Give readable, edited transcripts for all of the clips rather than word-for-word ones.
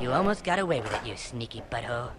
You almost got away with it, you sneaky butthole.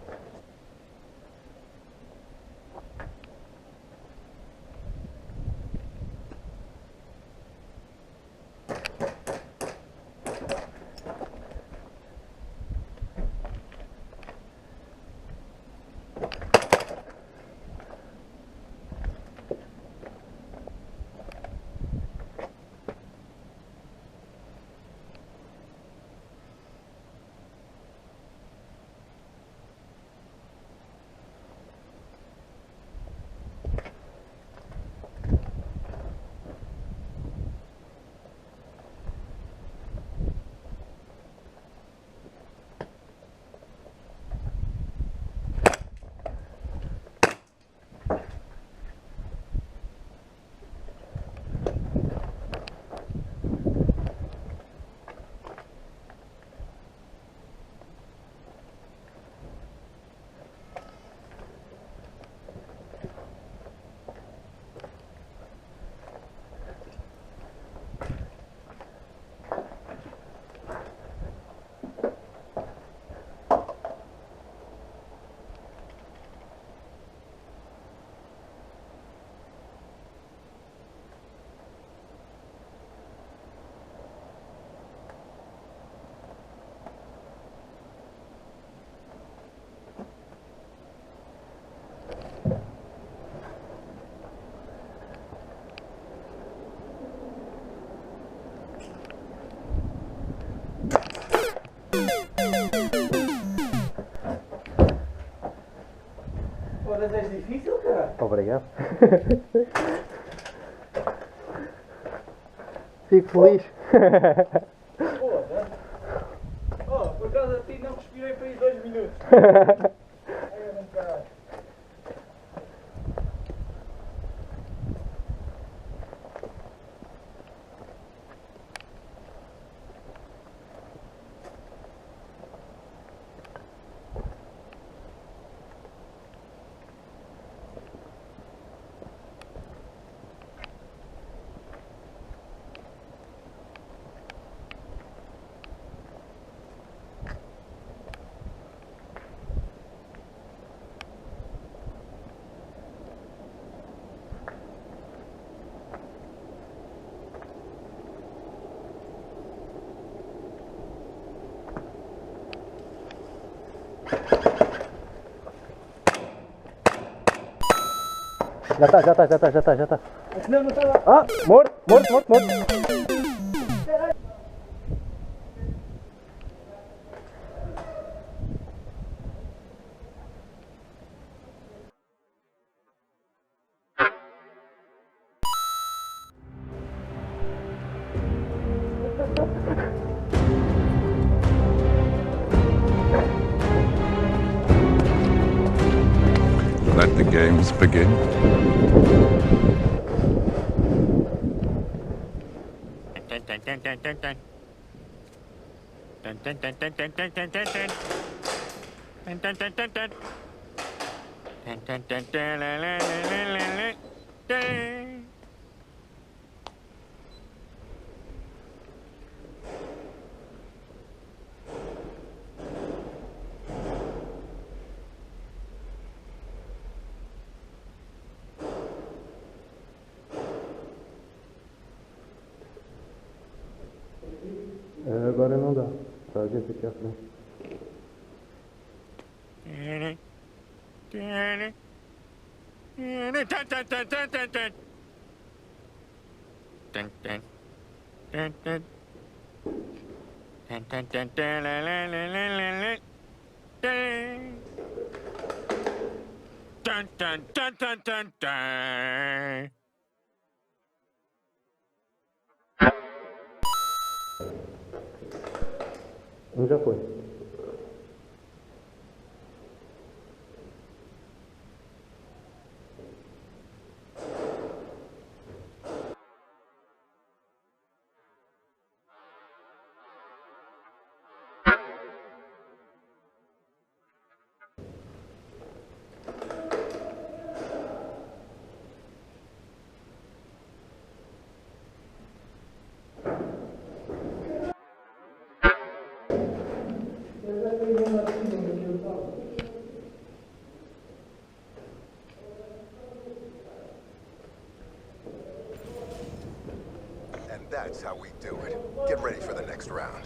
Mas é difícil, cara. Obrigado. Fico feliz. Foda. Oh, por causa de ti não respirei para aí 2 minutos. Ai, meu caralho. Já está. Não, não está lá. Ah, morto. Let the games begin. Agora não dá. Está a gente aqui à frente. Já foi. That's how we do it. Get ready for the next round.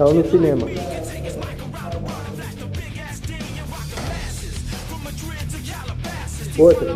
Estava no cinema. Outra.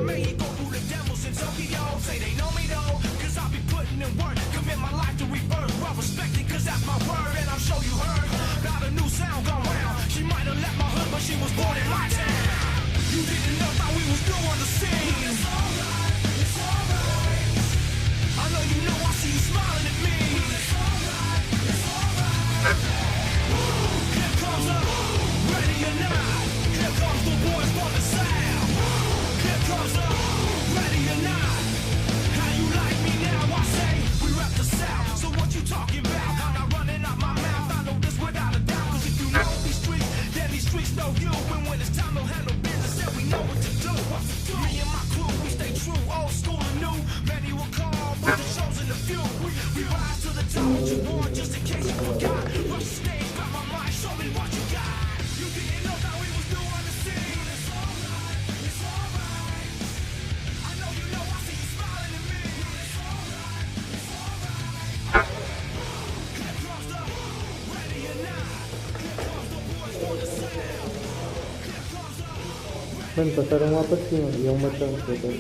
Mano, passaram lá para cima e iam matando depois.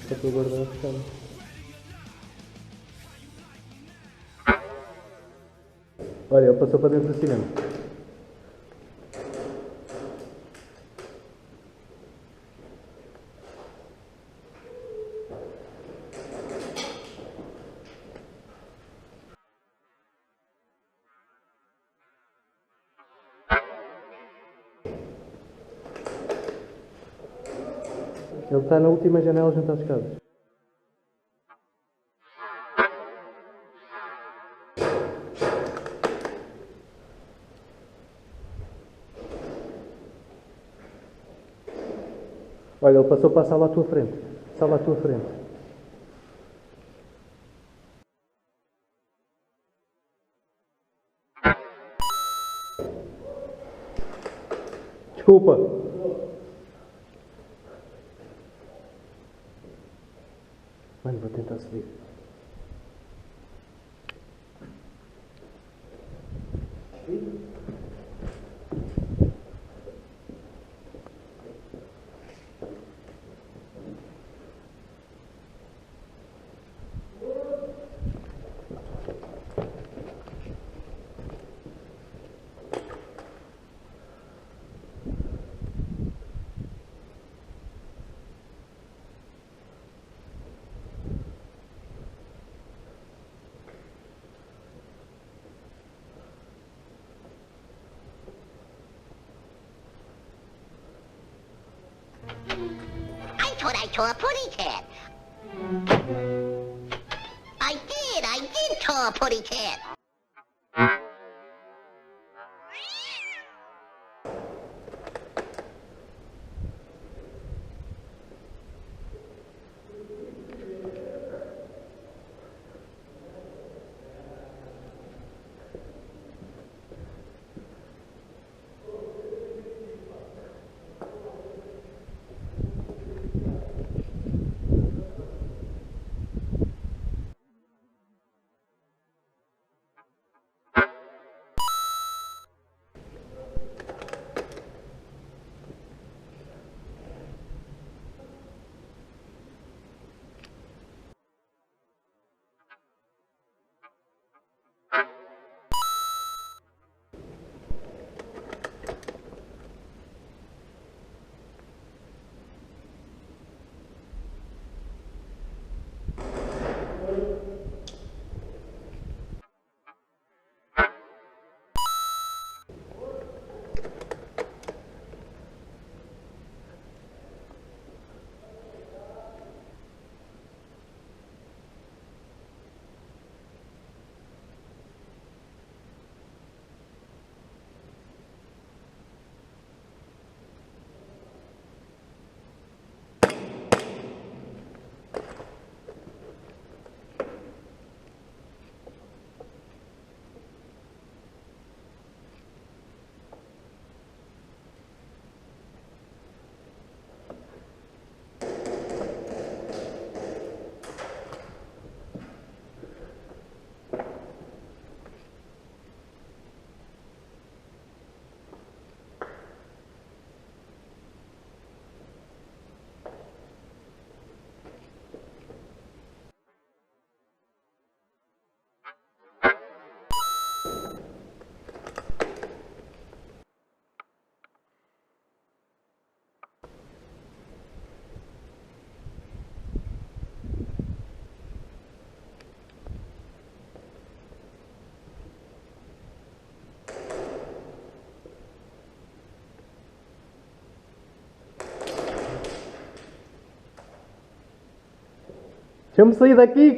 Só estou a guardar a escada. Olha, ele passou para dentro do cinema. Ele está na última janela junto às escadas. Olha, ele passou para a sala à tua frente. Sala à tua frente. Desculpa. Mano, vou tentar subir. I tore a putty cat. I did tore a putty cat. Deixa-me sair daqui!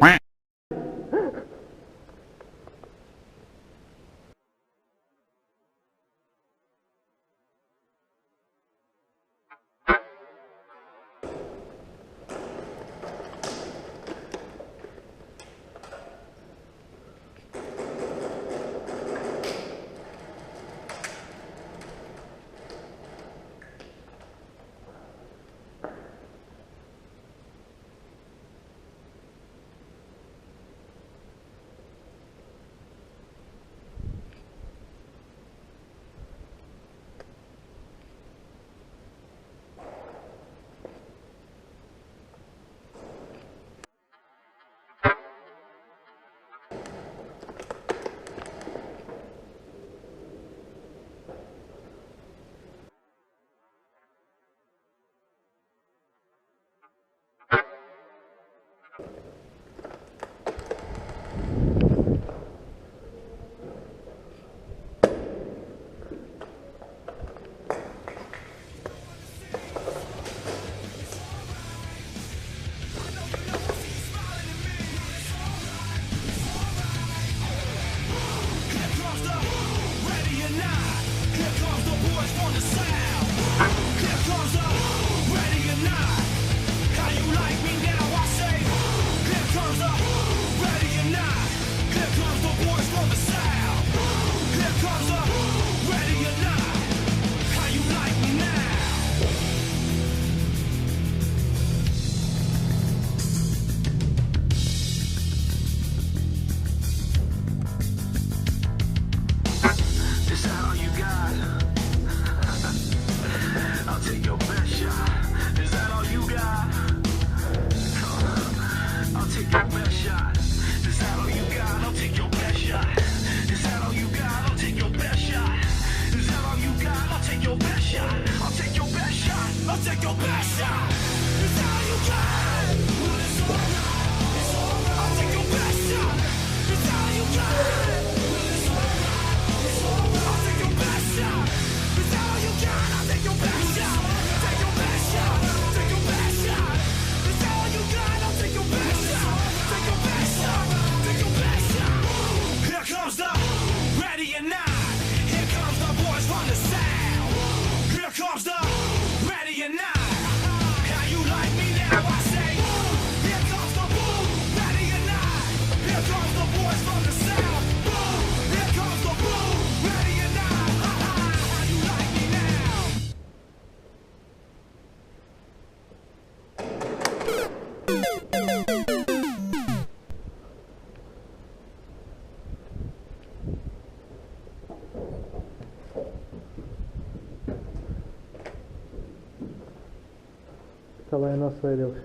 Está lá a nossa deles.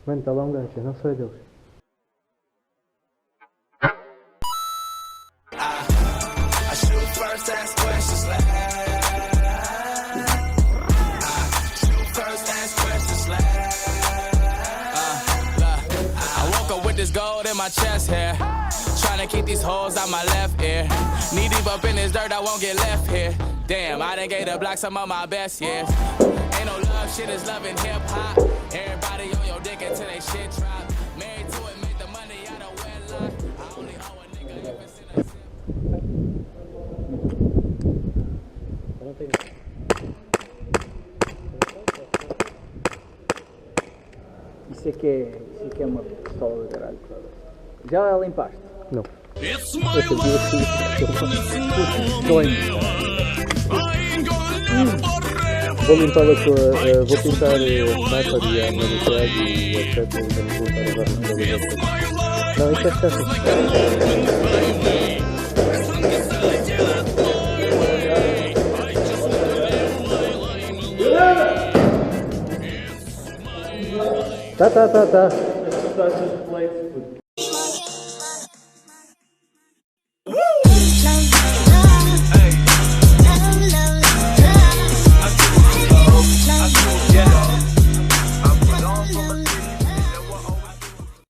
Mano, está lá um gancho, não sei deles. This gold in my chest here, trying to keep these holes out my left ear. Knee deep up in this dirt, I won't get left here. Damn, I done gave the block some of my best years. Ain't no love, shit is loving hip hop. Everybody on your dick until they shit drop. Married to it, make the money out of wedlock. I only owe a nigga if it's in a sip. Isso é que é uma pistola de caralho. Já a limpaste? Não. Vou limpá-la com a... vou pintar a mapa e a manualidade e etc. Vamos voltar a dar uma coisa. Não, isto é fácil. Tá. Essas taxas de leite,